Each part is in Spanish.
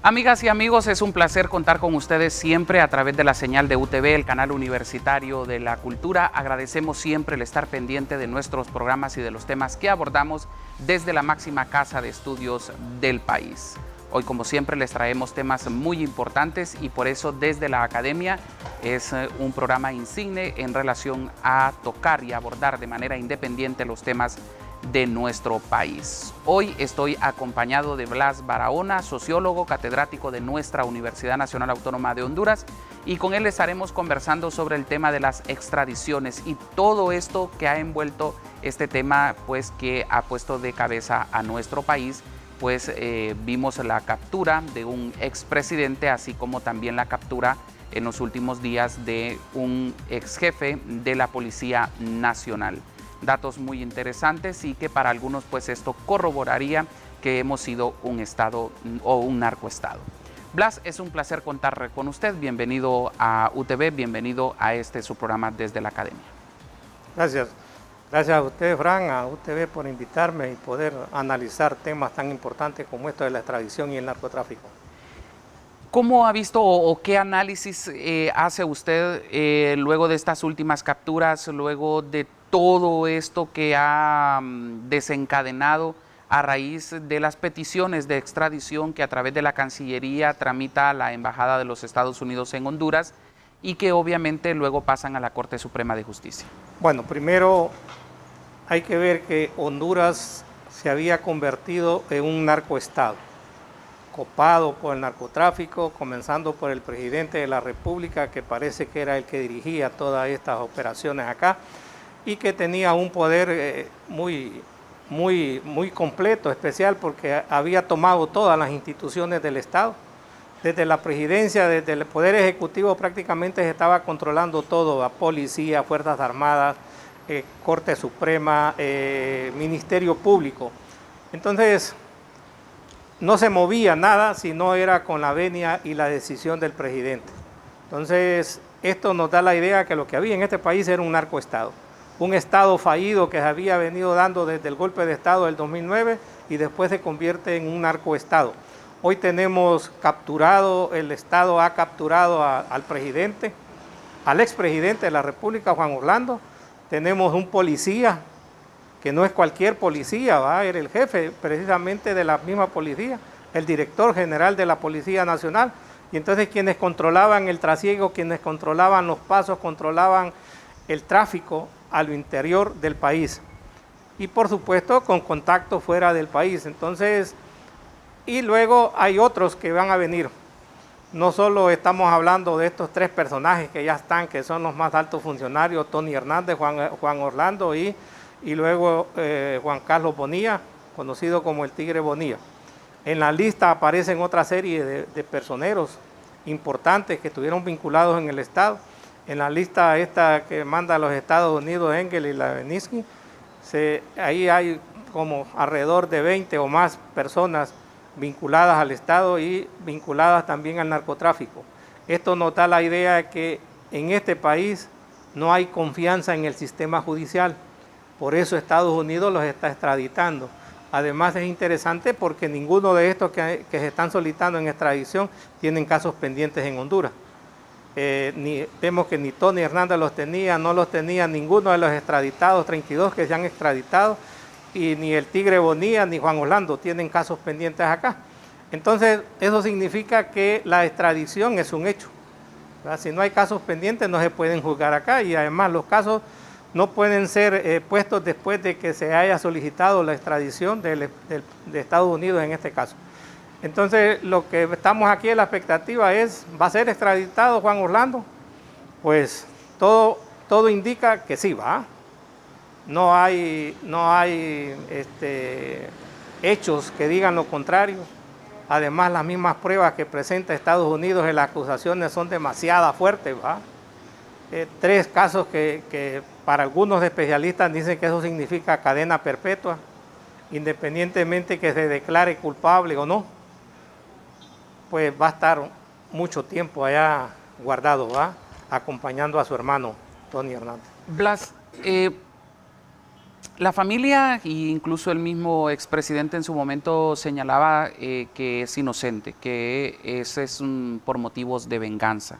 Amigas y amigos, es un placer contar con ustedes siempre a través de la señal de UTV, el canal universitario de la cultura. Agradecemos siempre el estar pendiente de nuestros programas y de los temas que abordamos desde la máxima casa de estudios del país. Hoy, como siempre, les traemos temas muy importantes y por eso desde la academia es un programa insigne en relación a tocar y abordar de manera independiente los temas de nuestro país. Hoy estoy acompañado de Blas Barahona, sociólogo, catedrático de nuestra Universidad Nacional Autónoma de Honduras, y con él estaremos conversando sobre el tema de las extradiciones y todo esto que ha envuelto este tema, pues que ha puesto de cabeza a nuestro país. Pues vimos la captura de un expresidente, así como también la captura en los últimos días de un ex jefe de la Policía Nacional. Datos muy interesantes y que para algunos pues esto corroboraría que hemos sido un estado o un narcoestado. Blas, es un placer contar con usted. Bienvenido a UTV, bienvenido a su programa desde la academia. Gracias. Gracias a usted, Fran, a UTV por invitarme y poder analizar temas tan importantes como esto de la extradición y el narcotráfico. ¿Cómo ha visto o qué análisis hace usted luego de estas últimas capturas, luego de todo esto que ha desencadenado a raíz de las peticiones de extradición que a través de la Cancillería tramita la Embajada de los Estados Unidos en Honduras y que obviamente luego pasan a la Corte Suprema de Justicia? Bueno, primero hay que ver que Honduras se había convertido en un narcoestado, copado por el narcotráfico, comenzando por el presidente de la República, que parece que era el que dirigía todas estas operaciones acá, y que tenía un poder muy completo, especial, porque había tomado todas las instituciones del Estado. Desde la presidencia, desde el Poder Ejecutivo prácticamente se estaba controlando todo, a policía, Fuerzas Armadas, Corte Suprema, Ministerio Público. Entonces, no se movía nada si no era con la venia y la decisión del presidente. Entonces, esto nos da la idea que lo que había en este país era un narcoestado. Un estado fallido que se había venido dando desde el golpe de estado del 2009 y después se convierte en un narcoestado. Hoy tenemos capturado, el estado ha capturado al presidente, al expresidente de la República, Juan Orlando. Tenemos un policía, que no es cualquier policía, era el jefe precisamente de la misma policía, el director general de la Policía Nacional. Y entonces quienes controlaban el trasiego, quienes controlaban los pasos, controlaban el tráfico a lo interior del país y por supuesto con contacto fuera del país. Entonces, y luego hay otros que van a venir. No solo estamos hablando de estos tres personajes que ya están, que son los más altos funcionarios, Tony Hernández, Juan Orlando y luego Juan Carlos Bonilla, conocido como el Tigre Bonilla. En la lista aparecen otra serie de personeros importantes que estuvieron vinculados en el Estado. En la lista esta que manda a los Estados Unidos, Engel y la Beninsky, ahí hay como alrededor de 20 o más personas vinculadas al Estado y vinculadas también al narcotráfico. Esto nos da la idea de que en este país no hay confianza en el sistema judicial, por eso Estados Unidos los está extraditando. Además es interesante porque ninguno de estos que se están solicitando en extradición tienen casos pendientes en Honduras. Vemos que ni Tony Hernández los tenía, no los tenía ninguno de los extraditados, 32 que se han extraditado, y ni el Tigre Bonilla ni Juan Orlando tienen casos pendientes acá. Entonces, eso significa que la extradición es un hecho, ¿verdad? Si no hay casos pendientes, no se pueden juzgar acá, y además los casos no pueden ser puestos después de que se haya solicitado la extradición de Estados Unidos en este caso. Entonces, lo que estamos aquí en la expectativa es, ¿va a ser extraditado Juan Orlando? Pues todo indica que sí va. No hay hechos que digan lo contrario. Además, las mismas pruebas que presenta Estados Unidos en las acusaciones son demasiado fuertes, ¿va? 3 casos que para algunos especialistas dicen que eso significa cadena perpetua, independientemente que se declare culpable o no, pues va a estar mucho tiempo allá guardado, ¿va? Acompañando a su hermano Tony Hernández. Blas, La familia e incluso el mismo expresidente en su momento señalaba que es inocente, que ese es por motivos de venganza.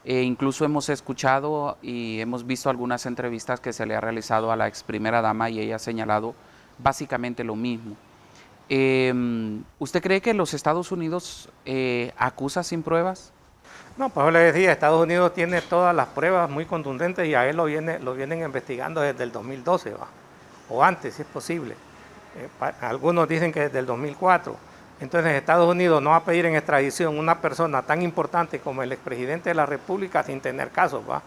Incluso hemos escuchado y hemos visto algunas entrevistas que se le ha realizado a la ex primera dama y ella ha señalado básicamente lo mismo. ¿Usted cree que los Estados Unidos acusa sin pruebas? No, pues yo le decía, Estados Unidos tiene todas las pruebas muy contundentes y a él lo vienen investigando desde el 2012, ¿va? O antes, si es posible. Algunos dicen que desde el 2004. Entonces Estados Unidos no va a pedir en extradición una persona tan importante como el expresidente de la República sin tener casos, ¿va?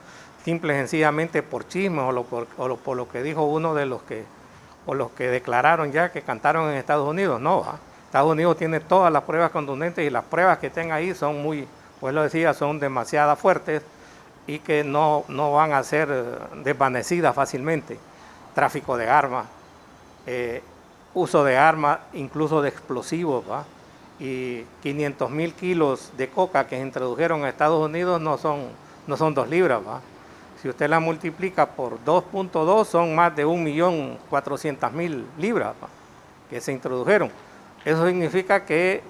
Simple y sencillamente por chisme por lo que dijo uno de los que declararon ya que cantaron en Estados Unidos. No, ¿va? Estados Unidos tiene todas las pruebas contundentes y las pruebas que estén ahí son muy, pues lo decía, son demasiado fuertes y que no van a ser desvanecidas fácilmente. Tráfico de armas, uso de armas, incluso de explosivos, ¿va? Y 500.000 kilos de coca que se introdujeron a Estados Unidos no son 2 libras, ¿va? Si usted la multiplica por 2.2 son más de 1.400.000 libras, ¿va? Que se introdujeron. Eso significa que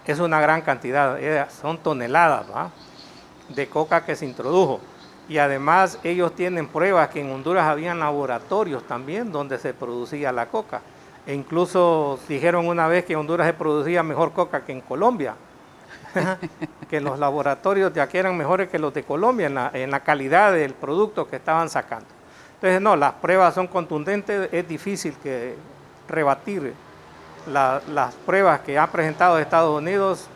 es una gran cantidad, son toneladas, ¿va? De coca que se introdujo. Y además ellos tienen pruebas que en Honduras habían laboratorios también donde se producía la coca. E incluso dijeron una vez que en Honduras se producía mejor coca que en Colombia. Que los laboratorios de aquí eran mejores que los de Colombia en la calidad del producto que estaban sacando. Entonces no, las pruebas son contundentes, es difícil que rebatir las pruebas que ha presentado Estados Unidos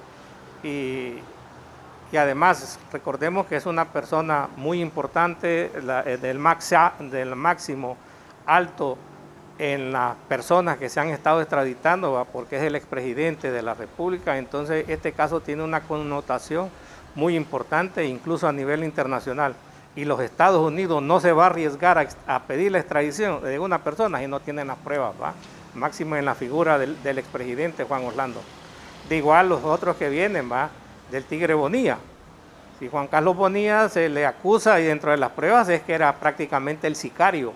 y además recordemos que es una persona muy importante, del máximo alto en las personas que se han estado extraditando, ¿va? Porque es el expresidente de la República, entonces este caso tiene una connotación muy importante incluso a nivel internacional y los Estados Unidos no se va a arriesgar a pedir la extradición de una persona si no tienen las pruebas, ¿va? Máximo en la figura del expresidente Juan Orlando. De igual los otros que vienen, ¿va? Del Tigre Bonilla. Si Juan Carlos Bonilla se le acusa y dentro de las pruebas es que era prácticamente el sicario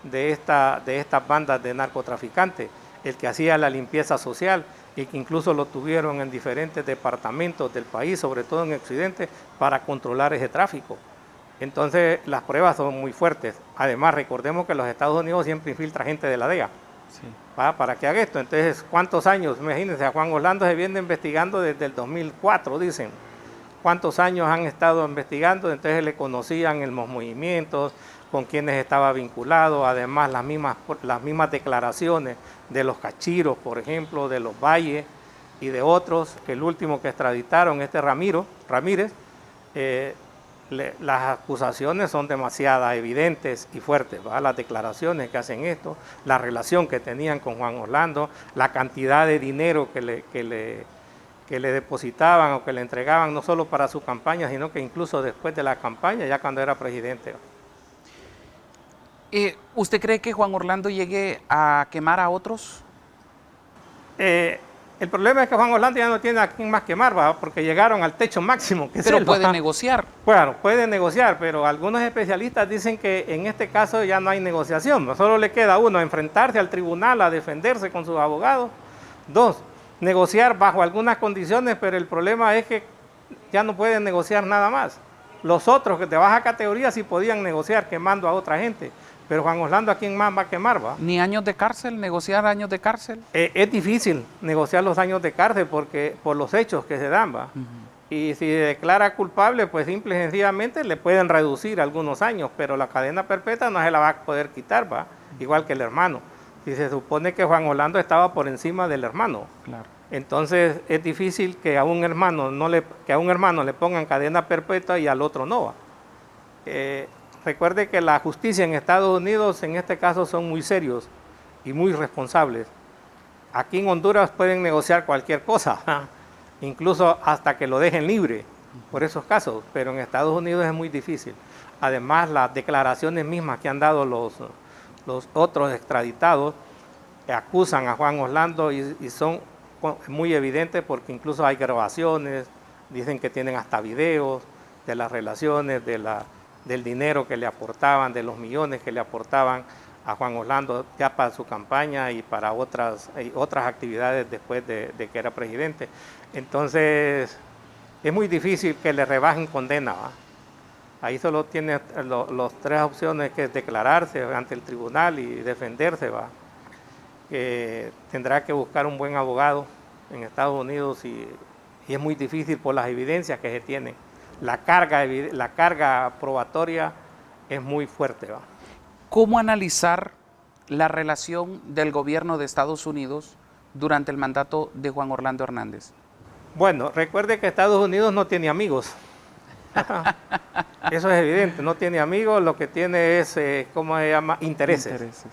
de estas bandas de narcotraficantes, el que hacía la limpieza social y que incluso lo tuvieron en diferentes departamentos del país, sobre todo en Occidente, para controlar ese tráfico. Entonces las pruebas son muy fuertes. Además recordemos que los Estados Unidos siempre infiltra gente de la DEA. Sí. Para que haga esto. Entonces, ¿cuántos años? Imagínense, a Juan Orlando se viene investigando desde el 2004, dicen. ¿Cuántos años han estado investigando? Entonces le conocían los movimientos, con quienes estaba vinculado, además las mismas declaraciones de los cachiros, por ejemplo, de los Valles y de otros, el último que extraditaron, Ramírez, las acusaciones son demasiado evidentes y fuertes, ¿va? Las declaraciones que hacen esto, la relación que tenían con Juan Orlando, la cantidad de dinero que le depositaban o que le entregaban, no solo para su campaña, sino que incluso después de la campaña, ya cuando era presidente. ¿Usted cree que Juan Orlando llegue a quemar a otros? El problema es que Juan Orlando ya no tiene a quién más quemar, ¿va? Porque llegaron al techo máximo. Pero puede negociar. Bueno, puede negociar, pero algunos especialistas dicen que en este caso ya no hay negociación. No solo le queda uno, enfrentarse al tribunal, a defenderse con sus abogados. 2, negociar bajo algunas condiciones, pero el problema es que ya no pueden negociar nada más. Los otros que de baja categoría sí podían negociar quemando a otra gente. Pero Juan Orlando, ¿a quién más va a quemar, va? ¿Ni años de cárcel? ¿Negociar años de cárcel? Es difícil negociar los años de cárcel por los hechos que se dan, va. Y si declara culpable, pues simple y sencillamente le pueden reducir algunos años, pero la cadena perpetua no se la va a poder quitar, va. Igual que el hermano. Y se supone que Juan Orlando estaba por encima del hermano. Claro. Entonces es difícil que a un hermano le pongan cadena perpetua y al otro no, va. Recuerde que la justicia en Estados Unidos en este caso son muy serios y muy responsables. Aquí en Honduras pueden negociar cualquier cosa, incluso hasta que lo dejen libre por esos casos, pero en Estados Unidos es muy difícil. Además, las declaraciones mismas que han dado los otros extraditados acusan a Juan Orlando y son muy evidentes porque incluso hay grabaciones, dicen que tienen hasta videos de las relaciones, del dinero que le aportaban, de los millones que le aportaban a Juan Orlando ya para su campaña y para otras actividades después de que era presidente. Entonces, es muy difícil que le rebajen condena, ¿va? Ahí solo tiene las tres opciones, que es declararse ante el tribunal y defenderse, ¿va? Tendrá que buscar un buen abogado en Estados Unidos y es muy difícil por las evidencias que se tienen. La carga probatoria es muy fuerte, ¿va? ¿Cómo analizar la relación del gobierno de Estados Unidos durante el mandato de Juan Orlando Hernández? Bueno, recuerde que Estados Unidos no tiene amigos. Eso es evidente, no tiene amigos, lo que tiene es, ¿cómo se llama? Intereses.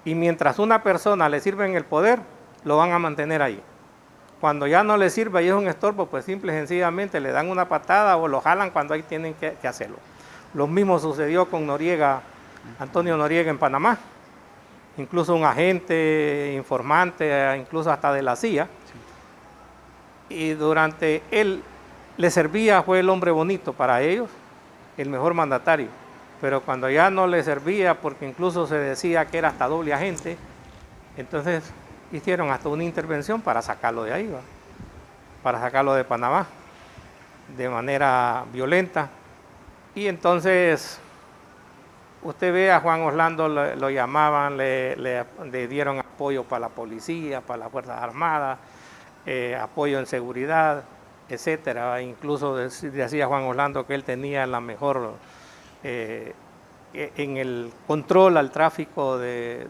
Y mientras una persona le sirve en el poder, lo van a mantener ahí. Cuando ya no le sirve y es un estorbo, pues simple y sencillamente le dan una patada o lo jalan cuando ahí tienen que hacerlo. Lo mismo sucedió con Noriega, Antonio Noriega en Panamá. Incluso un agente, informante, incluso hasta de la CIA. Y durante él le servía, fue el hombre bonito para ellos, el mejor mandatario. Pero cuando ya no le servía, porque incluso se decía que era hasta doble agente, entonces hicieron hasta una intervención para sacarlo de ahí, ¿va? Para sacarlo de Panamá, de manera violenta. Y entonces, usted ve a Juan Orlando, lo llamaban, le dieron apoyo para la policía, para las Fuerzas Armadas, apoyo en seguridad, etcétera. Incluso decía Juan Orlando que él tenía la mejor en el control al tráfico de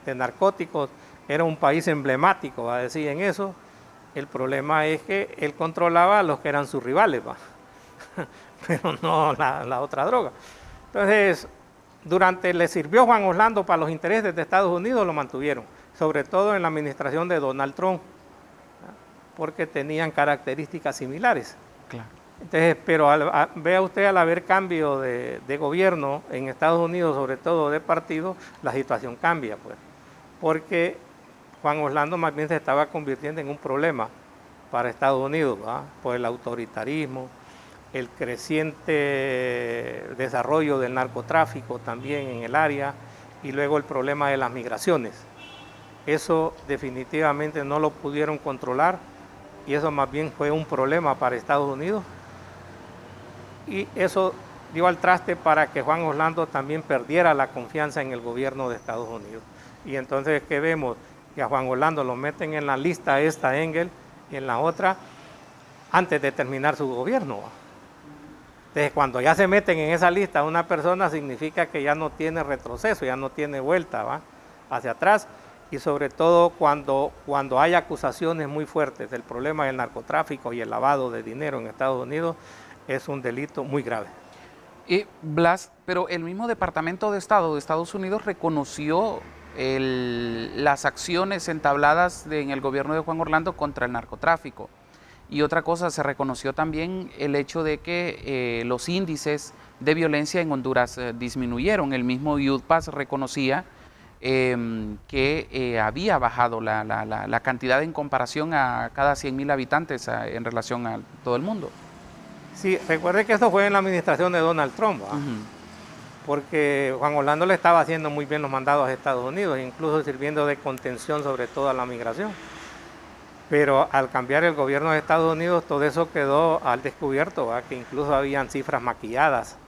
narcóticos, era un país emblemático, va a decir en eso. El problema es que él controlaba a los que eran sus rivales, ¿va? Pero no la otra droga. Entonces, le sirvió Juan Orlando para los intereses de Estados Unidos, lo mantuvieron, sobre todo en la administración de Donald Trump, porque tenían características similares. Claro. Entonces, pero vea usted, al haber cambio de gobierno en Estados Unidos, sobre todo de partido, la situación cambia, pues, porque Juan Orlando más bien se estaba convirtiendo en un problema para Estados Unidos, ¿va? Por el autoritarismo, el creciente desarrollo del narcotráfico también en el área y luego el problema de las migraciones. Eso definitivamente no lo pudieron controlar y eso más bien fue un problema para Estados Unidos. Y eso dio al traste para que Juan Orlando también perdiera la confianza en el gobierno de Estados Unidos. Y entonces, ¿qué vemos? Que a Juan Orlando lo meten en la lista esta, Engel, y en la otra, antes de terminar su gobierno. Entonces, cuando ya se meten en esa lista una persona, significa que ya no tiene retroceso, ya no tiene vuelta, ¿va? Hacia atrás. Y sobre todo cuando hay acusaciones muy fuertes del problema del narcotráfico y el lavado de dinero en Estados Unidos, es un delito muy grave. Blas, pero el mismo Departamento de Estado de Estados Unidos reconoció las acciones entabladas en el gobierno de Juan Orlando contra el narcotráfico. Y otra cosa, se reconoció también el hecho de que los índices de violencia en Honduras disminuyeron. El mismo UDPAS reconocía que había bajado la cantidad en comparación a cada 100.000 habitantes en relación a todo el mundo. Sí, recuerde que esto fue en la administración de Donald Trump, ¿va? Porque Juan Orlando le estaba haciendo muy bien los mandados a Estados Unidos, incluso sirviendo de contención sobre todo a la migración. Pero al cambiar el gobierno de Estados Unidos, todo eso quedó al descubierto, ¿va? Que incluso habían cifras maquilladas,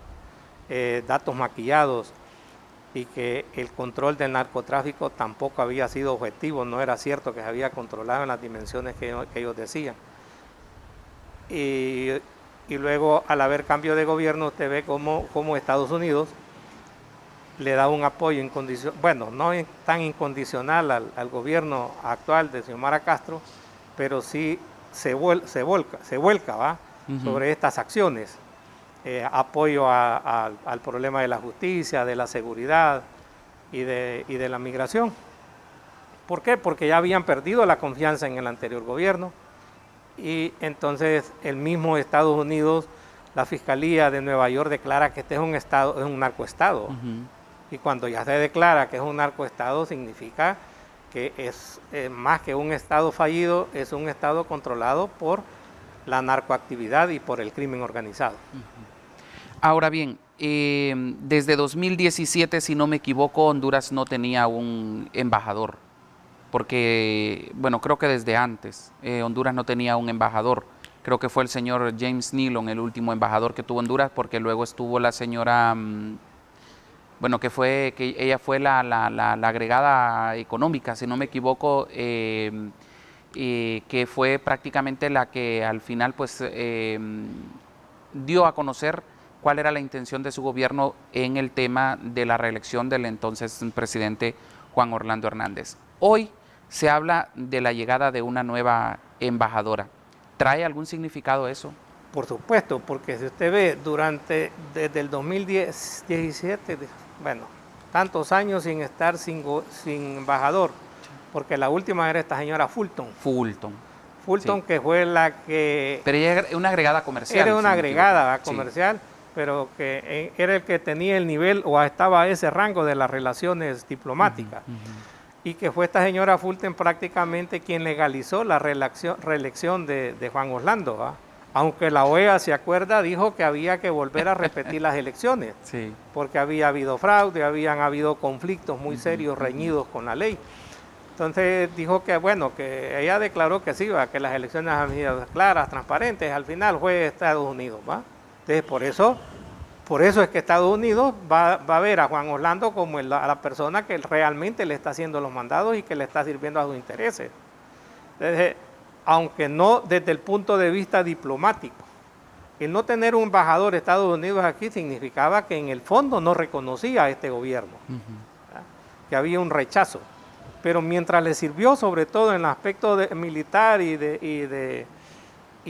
datos maquillados, y que el control del narcotráfico tampoco había sido objetivo, no era cierto que se había controlado en las dimensiones que ellos decían. Y luego, al haber cambio de gobierno, usted ve cómo Estados Unidos le da un apoyo incondicional, bueno, no tan incondicional al gobierno actual de Xiomara Castro, pero sí se vuelca, ¿va? Sobre estas acciones. Apoyo al problema de la justicia, de la seguridad y de la migración. ¿Por qué? Porque ya habían perdido la confianza en el anterior gobierno. Y entonces el mismo Estados Unidos, la Fiscalía de Nueva York declara que este es un narcoestado. Y cuando ya se declara que es un narcoestado, significa que es más que un estado fallido, es un estado controlado por la narcoactividad y por el crimen organizado. Ahora bien, desde 2017, si no me equivoco, Honduras no tenía un embajador, porque, bueno, creo que desde antes Honduras no tenía un embajador. Creo que fue el señor James Nealon el último embajador que tuvo Honduras, porque luego estuvo la señora, bueno, que ella fue la agregada económica, si no me equivoco, que fue prácticamente la que al final pues dio a conocer cuál era la intención de su gobierno en el tema de la reelección del entonces presidente Juan Orlando Hernández. Hoy se habla de la llegada de una nueva embajadora. ¿Trae algún significado eso? Por supuesto, porque si usted ve desde el 2017, bueno, tantos años sin estar sin embajador, porque la última era esta señora Fulton. Fulton, sí, que fue la que... Pero ella era una agregada comercial. Era una agregada comercial, sí, pero que era el que tenía el nivel o estaba a ese rango de las relaciones diplomáticas. Y que fue esta señora Fulton prácticamente quien legalizó la reelección de Juan Orlando, ¿va? Aunque la OEA, se acuerda, dijo que había que volver a repetir las elecciones, sí, porque había habido fraude, habían habido conflictos muy serios, reñidos con la ley. Entonces dijo que, bueno, que ella declaró que sí, ¿va? Que las elecciones han sido claras, transparentes, al final fue Estados Unidos, ¿va? Entonces por eso es que Estados Unidos va a ver a Juan Orlando como a la persona que realmente le está haciendo los mandados y que le está sirviendo a sus intereses. Entonces, aunque no desde el punto de vista diplomático, el no tener un embajador de Estados Unidos aquí significaba que en el fondo no reconocía a este gobierno, que había un rechazo. Pero mientras le sirvió, sobre todo en el aspecto militar y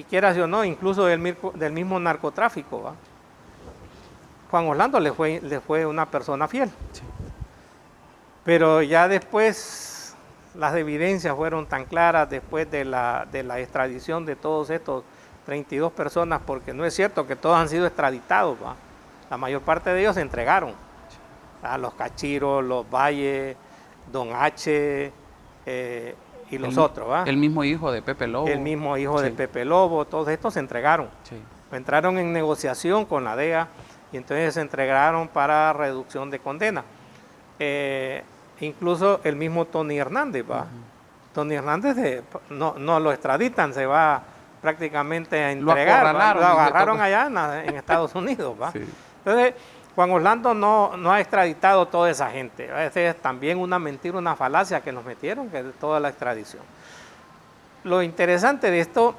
quieras o no, incluso del mismo narcotráfico, ¿va? Juan Orlando le fue una persona fiel. Sí. Pero ya después las evidencias fueron tan claras después de la extradición de todos estos 32 personas, porque no es cierto que todos han sido extraditados, ¿va? La mayor parte de ellos se entregaron. A los Cachiros, los Valle, Don H y los otros, ¿va? El mismo hijo de Pepe Lobo. El mismo hijo, sí, de Pepe Lobo, todos estos se entregaron. Sí. Entraron en negociación con la DEA y entonces se entregaron para reducción de condena. Incluso el mismo Tony Hernández, ¿va? Tony Hernández no lo extraditan, se va prácticamente a entregar. Lo agarraron allá en Estados Unidos, ¿va? Sí. Entonces, Juan Orlando no ha extraditado toda esa gente. Esa es también una mentira, una falacia que nos metieron, que es toda la extradición. Lo interesante de esto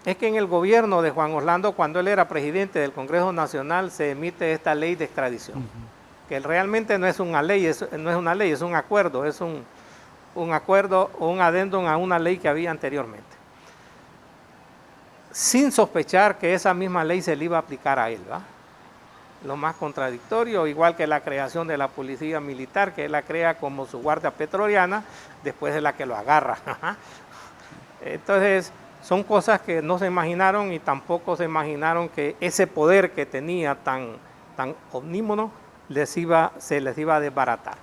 es que en el gobierno de Juan Orlando, cuando él era presidente del Congreso Nacional, se emite esta ley de extradición, que realmente no es una ley, es un acuerdo, es un acuerdo o un adendum a una ley que había anteriormente, sin sospechar que esa misma ley se le iba a aplicar a él, ¿va? Lo más contradictorio, igual que la creación de la policía militar, que él la crea como su guardia pretoriana, después es la que lo agarra. Entonces, son cosas que no se imaginaron y tampoco se imaginaron que ese poder que tenía tan omnímono se les iba a desbaratar.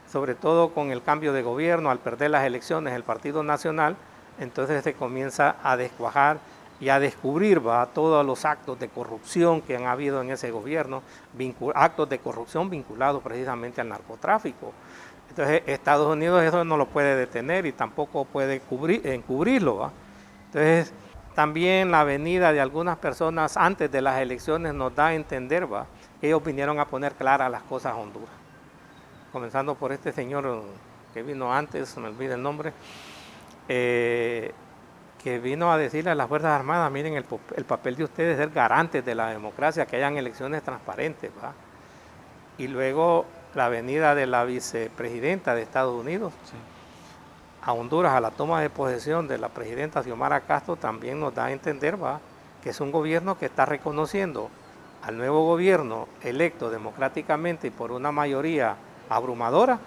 Sobre todo con el cambio de gobierno, al perder las elecciones el Partido Nacional, entonces se comienza a descuajar y a descubrir, ¿va?, todos los actos de corrupción que han habido en ese gobierno, actos de corrupción vinculados precisamente al narcotráfico. Entonces Estados Unidos eso no lo puede detener y tampoco puede encubrirlo, ¿va? Entonces también la venida de algunas personas antes de las elecciones nos da a entender, ¿va?, que ellos vinieron a poner claras las cosas a Honduras. Comenzando por este señor que vino antes, se me olvida el nombre, que vino a decirle a las Fuerzas Armadas, miren, el papel de ustedes es ser garantes de la democracia, que hayan elecciones transparentes, ¿va? Y luego la venida de la vicepresidenta de Estados Unidos, sí, a Honduras, a la toma de posesión de la presidenta Xiomara Castro, también nos da a entender, ¿va?, que es un gobierno que está reconociendo al nuevo gobierno electo democráticamente y por una mayoría abrumadora,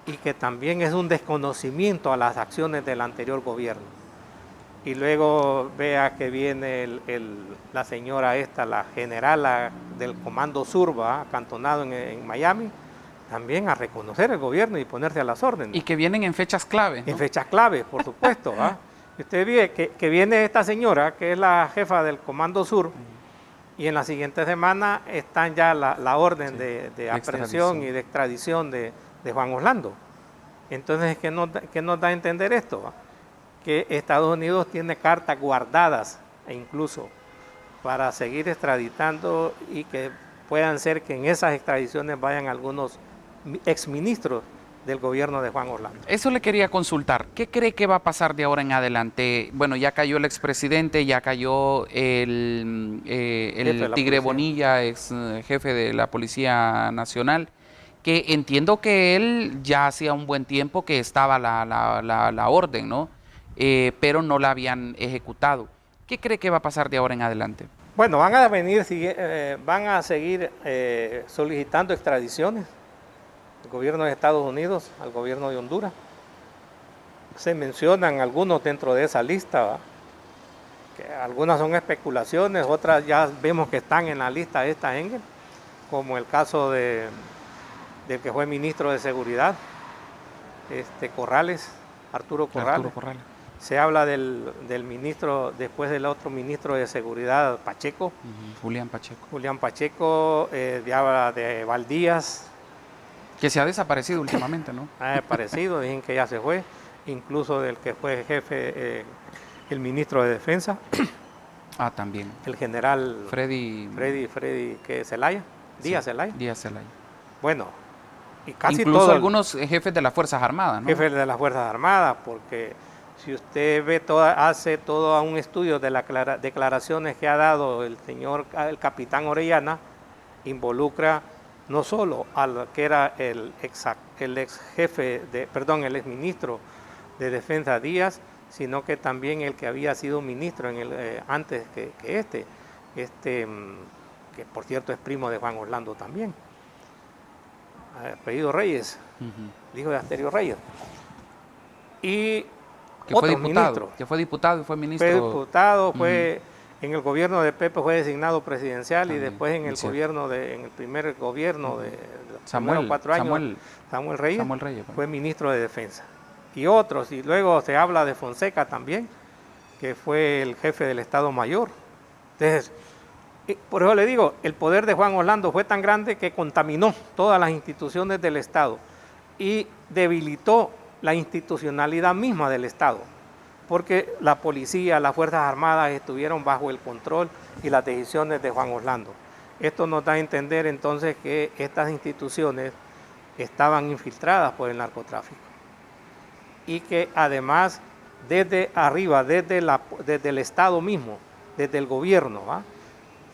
y que también es un desconocimiento a las acciones del anterior gobierno. Y luego vea que viene la señora esta, la generala del Comando Sur, ¿va?, acantonado en Miami, también a reconocer el gobierno y ponerse a las órdenes. Y que vienen en fechas clave, ¿no? En fechas clave, por supuesto, ¿va? Usted ve que viene esta señora, que es la jefa del Comando Sur, y en la siguiente semana están ya la orden de aprehensión extradición y de extradición de Juan Orlando. Entonces, ¿qué nos da a entender esto? ¿Va? Que Estados Unidos tiene cartas guardadas e incluso para seguir extraditando y que puedan ser que en esas extradiciones vayan algunos exministros del gobierno de Juan Orlando. Eso le quería consultar. ¿Qué cree que va a pasar de ahora en adelante? Bueno, ya cayó el expresidente, ya cayó el Tigre Bonilla, ex jefe de la Policía Nacional, que entiendo que él ya hacía un buen tiempo que estaba la orden, ¿no? Pero no la habían ejecutado. ¿Qué cree que va a pasar de ahora en adelante? Bueno, van a seguir solicitando extradiciones. El gobierno de Estados Unidos al gobierno de Honduras. Se mencionan algunos dentro de esa lista, ¿va? Que algunas son especulaciones, otras ya vemos que están en la lista esta Engel, como el caso del que fue ministro de Seguridad, Corrales, Arturo Corrales. Se habla del ministro, después del otro ministro de Seguridad, Pacheco. Julián Pacheco. Julián Pacheco, habla de Valdías. Que se ha desaparecido últimamente, ¿no? Ha desaparecido, dicen que ya se fue, incluso del que fue jefe, el ministro de Defensa. Ah, también. El general Freddy Zelaya, Díaz Zelaya. Díaz Zelaya. Bueno, y casi incluso todos algunos jefes de las Fuerzas Armadas, ¿no? Jefes de las Fuerzas Armadas, porque si usted ve hace todo un estudio de las declaraciones que ha dado el capitán Orellana, involucra no solo al que era el ex ministro de Defensa Díaz, sino que también el que había sido ministro antes que por cierto es primo de Juan Orlando también, apellido Reyes, hijo de Asterio Reyes. Y que fue diputado, y fue ministro. Fue diputado, en el gobierno de Pepe fue designado presidencial también, y después en el primer gobierno de los 4 años, Samuel Reyes fue ministro de Defensa. Y otros, y luego se habla de Fonseca también, que fue el jefe del Estado Mayor. Entonces, por eso le digo, el poder de Juan Orlando fue tan grande que contaminó todas las instituciones del Estado y debilitó la institucionalidad misma del Estado, porque la policía, las Fuerzas Armadas estuvieron bajo el control y las decisiones de Juan Orlando. Esto nos da a entender entonces que estas instituciones estaban infiltradas por el narcotráfico y que además desde arriba, desde el Estado mismo, desde el gobierno, ¿va?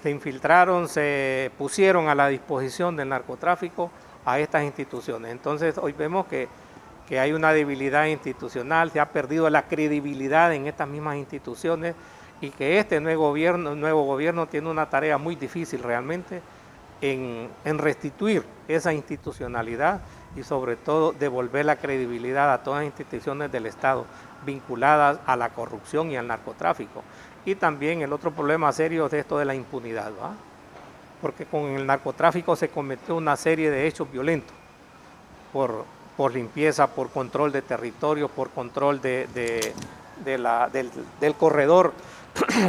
Se infiltraron, se pusieron a la disposición del narcotráfico a estas instituciones. Entonces hoy vemos que hay una debilidad institucional, se ha perdido la credibilidad en estas mismas instituciones y que este nuevo gobierno tiene una tarea muy difícil realmente en restituir esa institucionalidad y sobre todo devolver la credibilidad a todas las instituciones del Estado vinculadas a la corrupción y al narcotráfico. Y también el otro problema serio es esto de la impunidad, ¿va? Porque con el narcotráfico se cometió una serie de hechos violentos por limpieza, por control de territorio, por control del corredor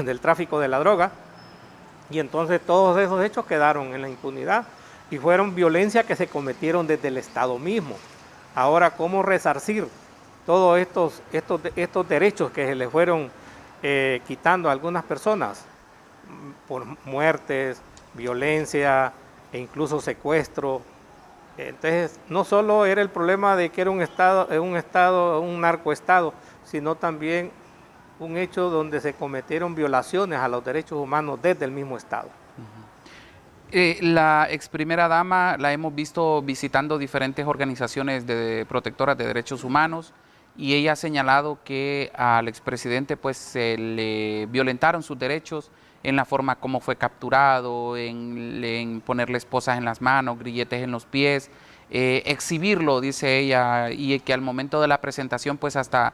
del tráfico de la droga, y entonces todos esos hechos quedaron en la impunidad y fueron violencias que se cometieron desde el Estado mismo. Ahora, ¿cómo resarcir todos estos derechos que se le fueron quitando a algunas personas por muertes, violencia e incluso secuestro? Entonces, no solo era el problema de que era un narcoestado, sino también un hecho donde se cometieron violaciones a los derechos humanos desde el mismo Estado. La ex primera dama la hemos visto visitando diferentes organizaciones protectoras de derechos humanos y ella ha señalado que al expresidente pues se le violentaron sus derechos en la forma como fue capturado, en ponerle esposas en las manos, grilletes en los pies, exhibirlo, dice ella, y que al momento de la presentación pues hasta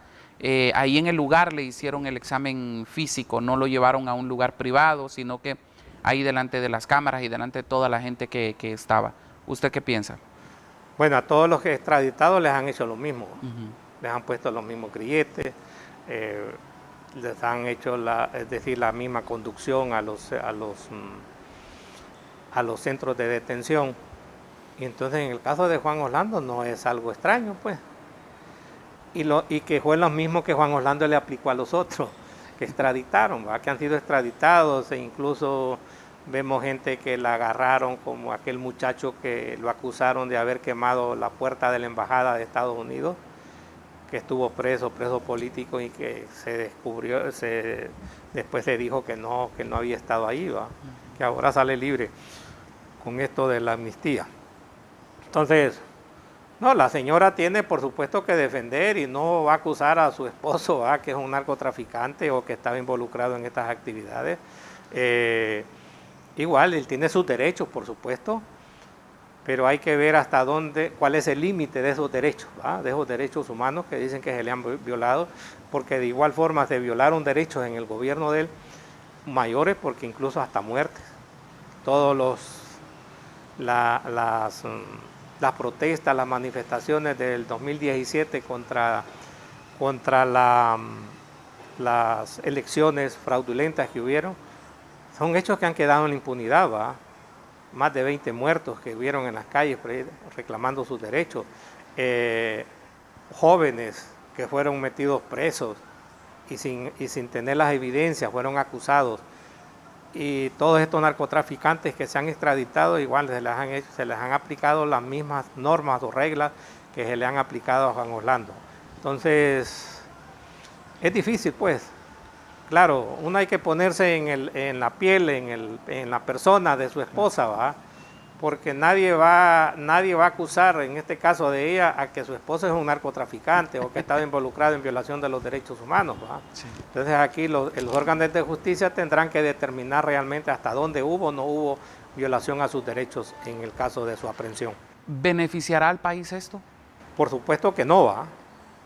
ahí en el lugar le hicieron el examen físico, no lo llevaron a un lugar privado, sino que ahí delante de las cámaras y delante de toda la gente que estaba. ¿Usted qué piensa? Bueno, a todos los extraditados les han hecho lo mismo, les han puesto los mismos grilletes, les han hecho la misma conducción a los a los centros de detención. Y entonces en el caso de Juan Orlando no es algo extraño, pues. Y que fue lo mismo que Juan Orlando le aplicó a los otros, que extraditaron, ¿va? Que han sido extraditados, e incluso vemos gente que la agarraron, como aquel muchacho que lo acusaron de haber quemado la puerta de la embajada de Estados Unidos, que estuvo preso político, y que se descubrió, después se dijo que no había estado ahí, ¿va? Que ahora sale libre con esto de la amnistía. Entonces, no, la señora tiene por supuesto que defender y no va a acusar a su esposo, ¿va? Que es un narcotraficante o que estaba involucrado en estas actividades. Igual, él tiene sus derechos, por supuesto, pero hay que ver hasta dónde, cuál es el límite de esos derechos, ¿va? De esos derechos humanos que dicen que se le han violado, porque de igual forma se violaron derechos en el gobierno de él, mayores, porque incluso hasta muertes. Todos las protestas, las manifestaciones del 2017 contra las elecciones fraudulentas que hubieron, son hechos que han quedado en la impunidad, ¿va? Más de 20 muertos que hubieron en las calles reclamando sus derechos, jóvenes que fueron metidos presos y sin tener las evidencias fueron acusados, y todos estos narcotraficantes que se han extraditado igual se les han aplicado las mismas normas o reglas que se le han aplicado a Juan Orlando. Entonces es difícil, pues. Claro, uno hay que ponerse en la piel, en la persona de su esposa, ¿va? Porque nadie va a acusar, en este caso de ella, a que su esposo es un narcotraficante o que estaba involucrado en violación de los derechos humanos, ¿va? Sí. Entonces aquí los órganos de justicia tendrán que determinar realmente hasta dónde hubo o no hubo violación a sus derechos en el caso de su aprehensión. ¿Beneficiará al país esto? Por supuesto que no, ¿va?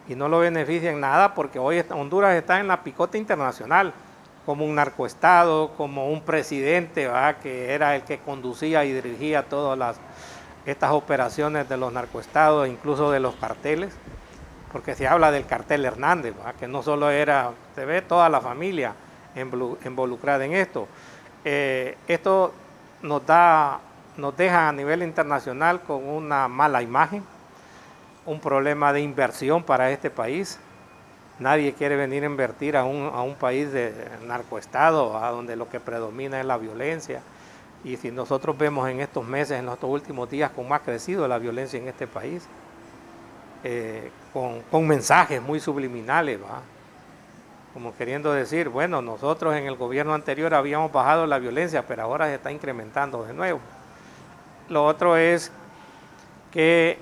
Y no lo beneficia en nada, porque hoy Honduras está en la picota internacional como un narcoestado, como un presidente, ¿va? Que era el que conducía y dirigía todas estas operaciones de los narcoestados, incluso de los carteles, porque se habla del cartel Hernández, ¿va? Que no solo era, se ve toda la familia involucrada en esto. Esto nos deja a nivel internacional con una mala imagen, un problema de inversión para este país. Nadie quiere venir a invertir a un país de narcoestado, donde lo que predomina es la violencia. Y si nosotros vemos en estos meses, en estos últimos días, cómo ha crecido la violencia en este país, con mensajes muy subliminales, ¿va? Como queriendo decir, bueno, nosotros en el gobierno anterior habíamos bajado la violencia, pero ahora se está incrementando de nuevo. Lo otro es que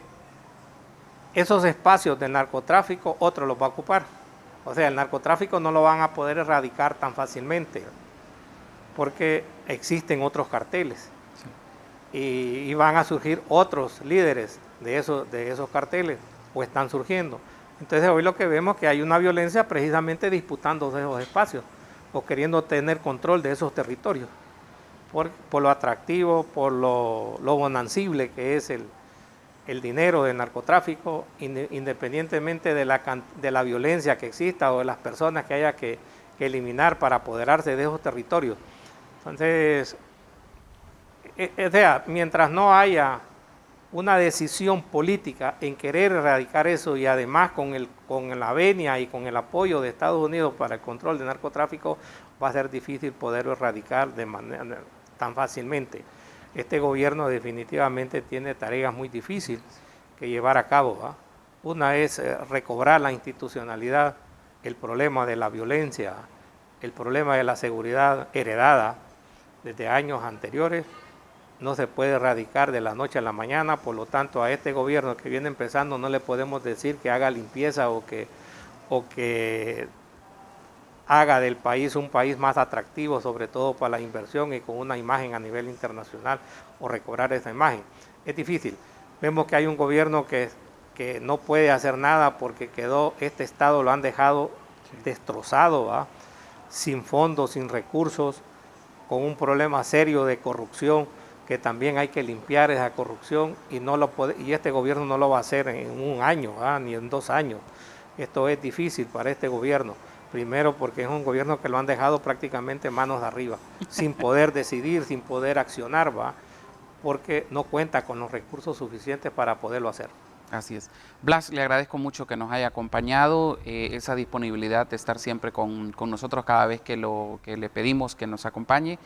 esos espacios del narcotráfico otro los va a ocupar. O sea, el narcotráfico no lo van a poder erradicar tan fácilmente, porque existen otros carteles, sí. Y van a surgir otros líderes de esos carteles, o están surgiendo. Entonces hoy lo que vemos es que hay una violencia precisamente disputando esos espacios, o queriendo tener control de esos territorios, por lo atractivo, por lo bonancible que es el dinero del narcotráfico, independientemente de la violencia que exista o de las personas que haya que eliminar para apoderarse de esos territorios. Entonces, o sea, mientras no haya una decisión política en querer erradicar eso, y además con la venia y con el apoyo de Estados Unidos para el control del narcotráfico, va a ser difícil poderlo erradicar de manera tan fácilmente. Este gobierno definitivamente tiene tareas muy difíciles que llevar a cabo, ¿va? Una es recobrar la institucionalidad, el problema de la violencia, el problema de la seguridad heredada desde años anteriores, no se puede erradicar de la noche a la mañana. Por lo tanto, a este gobierno que viene empezando no le podemos decir que haga limpieza o que haga del país un país más atractivo, sobre todo para la inversión y con una imagen a nivel internacional, o recobrar esa imagen. Es difícil. Vemos que hay un gobierno que no puede hacer nada porque este estado lo han dejado destrozado, ¿va? Sin fondos, sin recursos, con un problema serio de corrupción, que también hay que limpiar esa corrupción, y este gobierno no lo va a hacer en un año, ¿va? Ni en 2 años. Esto es difícil para este gobierno. Primero porque es un gobierno que lo han dejado prácticamente manos arriba, sin poder decidir, sin poder accionar, ¿va? porque no cuenta con los recursos suficientes para poderlo hacer. Así es. Blas, le agradezco mucho que nos haya acompañado, esa disponibilidad de estar siempre con nosotros cada vez que le pedimos que nos acompañe.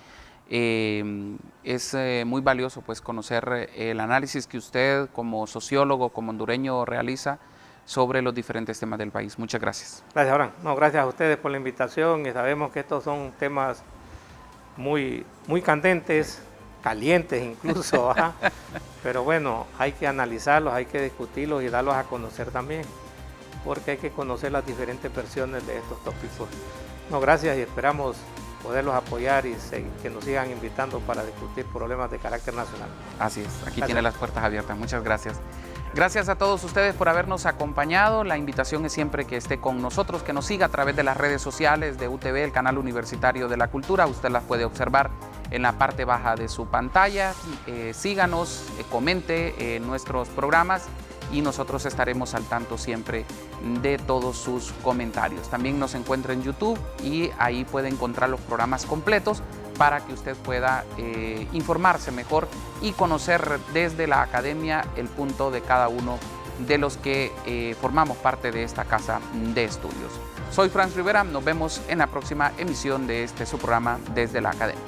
Es muy valioso pues conocer el análisis que usted como sociólogo, como hondureño realiza sobre los diferentes temas del país. Muchas gracias. Gracias, Abraham. No, gracias a ustedes por la invitación y sabemos que estos son temas muy candentes, calientes incluso, ¿verdad? Pero bueno, hay que analizarlos, hay que discutirlos y darlos a conocer también, porque hay que conocer las diferentes versiones de estos tópicos. No, gracias y esperamos poderlos apoyar y que nos sigan invitando para discutir problemas de carácter nacional. Así es, aquí Gracias. tiene las puertas abiertas. Muchas gracias. Gracias a todos ustedes por habernos acompañado. La invitación es siempre que esté con nosotros, que nos siga a través de las redes sociales de UTV, el canal universitario de la cultura. Usted las puede observar en la parte baja de su pantalla. Síganos, comente nuestros programas y nosotros estaremos al tanto siempre de todos sus comentarios. También nos encuentra en YouTube y ahí puede encontrar los programas completos para que usted pueda informarse mejor y conocer desde la academia el punto de cada uno de los que formamos parte de esta casa de estudios. Soy Franz Rivera, nos vemos en la próxima emisión de su programa Desde la Academia.